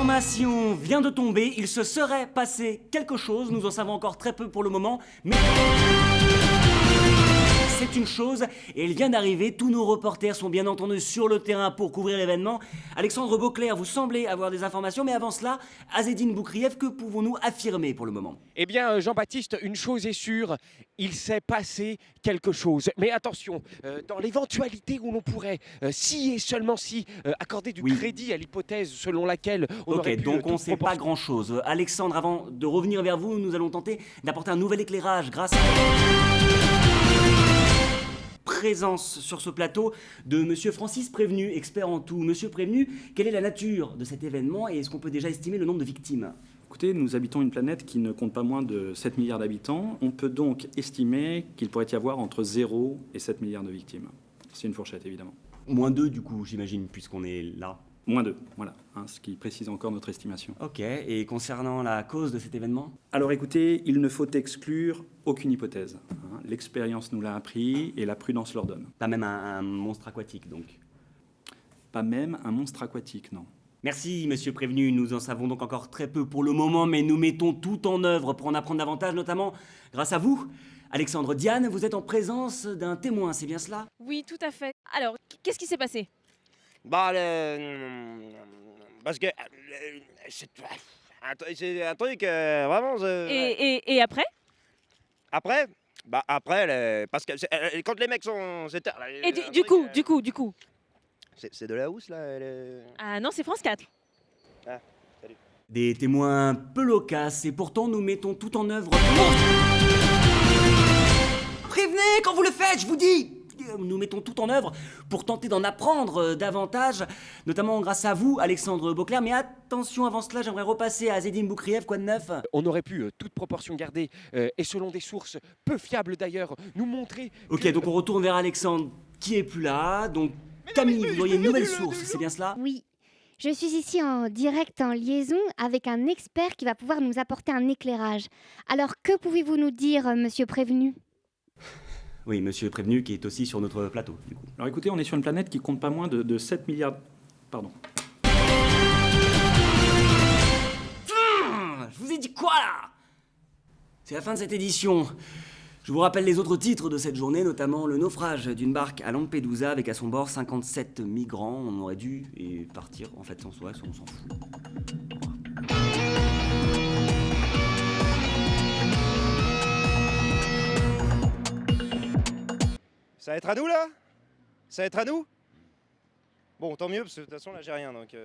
L'information vient de tomber, il se serait passé quelque chose, nous en savons encore très peu pour le moment, mais c'est une chose et elle vient d'arriver. Tous nos reporters sont bien entendu sur le terrain pour couvrir l'événement. Alexandre Beauclerc, vous semblez avoir des informations, mais avant cela, Azzedine Boukrieff, que pouvons-nous affirmer pour le moment? Eh bien, Jean-Baptiste, une chose est sûre, il s'est passé quelque chose. Mais attention, dans l'éventualité où l'on pourrait, si et seulement si, accorder du crédit à l'hypothèse selon laquelle on aurait pu... donc on ne sait pas grand-chose. Alexandre, avant de revenir vers vous, nous allons tenter d'apporter un nouvel éclairage grâce à présence sur ce plateau de Monsieur Francis Prévenu, expert en tout. Monsieur Prévenu, quelle est la nature de cet événement et est-ce qu'on peut déjà estimer le nombre de victimes? Écoutez, nous habitons une planète qui ne compte pas moins de 7 milliards d'habitants. On peut donc estimer qu'il pourrait y avoir entre 0 et 7 milliards de victimes. C'est une fourchette, évidemment. Moins 2, du coup, j'imagine, puisqu'on est là. Moins 2, voilà, ce qui précise encore notre estimation. Ok, et concernant la cause de cet événement? Alors écoutez, il ne faut exclure aucune hypothèse. L'expérience nous l'a appris et la prudence l'ordonne. Pas même un monstre aquatique, donc? Pas même un monstre aquatique, non. Merci, Monsieur Prévenu. Nous en savons donc encore très peu pour le moment, mais nous mettons tout en œuvre pour en apprendre davantage, notamment grâce à vous. Alexandre, Diane, vous êtes en présence d'un témoin, c'est bien cela? Oui, tout à fait. Alors, qu'est-ce qui s'est passé? Bah, parce que c'est un truc vraiment. Et après? Après, bah après, parce que quand les mecs sont, Et du coup. C'est de la housse là. Ah non, c'est France 4. Ah, salut. Des témoins peu loquaces, et pourtant nous mettons tout en œuvre. Prévenez quand vous le faites, je vous dis! Nous mettons tout en œuvre pour tenter d'en apprendre davantage, notamment grâce à vous, Alexandre Beauclerc. Mais attention, avant cela, j'aimerais repasser à Azzedine Boukrieff, quoi de neuf? On aurait pu, toute proportion gardée, et selon des sources peu fiables d'ailleurs, nous montrer... Ok, donc on retourne vers Alexandre, qui est plus là. Donc Camille, vous auriez une nouvelle source, c'est bien cela? Oui, je suis ici en direct en liaison avec un expert qui va pouvoir nous apporter un éclairage. Alors, que pouvez-vous nous dire, monsieur Prévenu? Oui, Monsieur Prévenu, qui est aussi sur notre plateau, du coup. Alors écoutez, on est sur une planète qui compte pas moins de 7 milliards... Pardon. Je vous ai dit quoi, là? C'est la fin de cette édition. Je vous rappelle les autres titres de cette journée, notamment le naufrage d'une barque à Lampedusa avec à son bord 57 migrants. On aurait dû partir, en fait, sans soi, on s'en fout. Ça va être à nous là? Ça va être à nous? Bon, tant mieux parce que de toute façon là j'ai rien donc.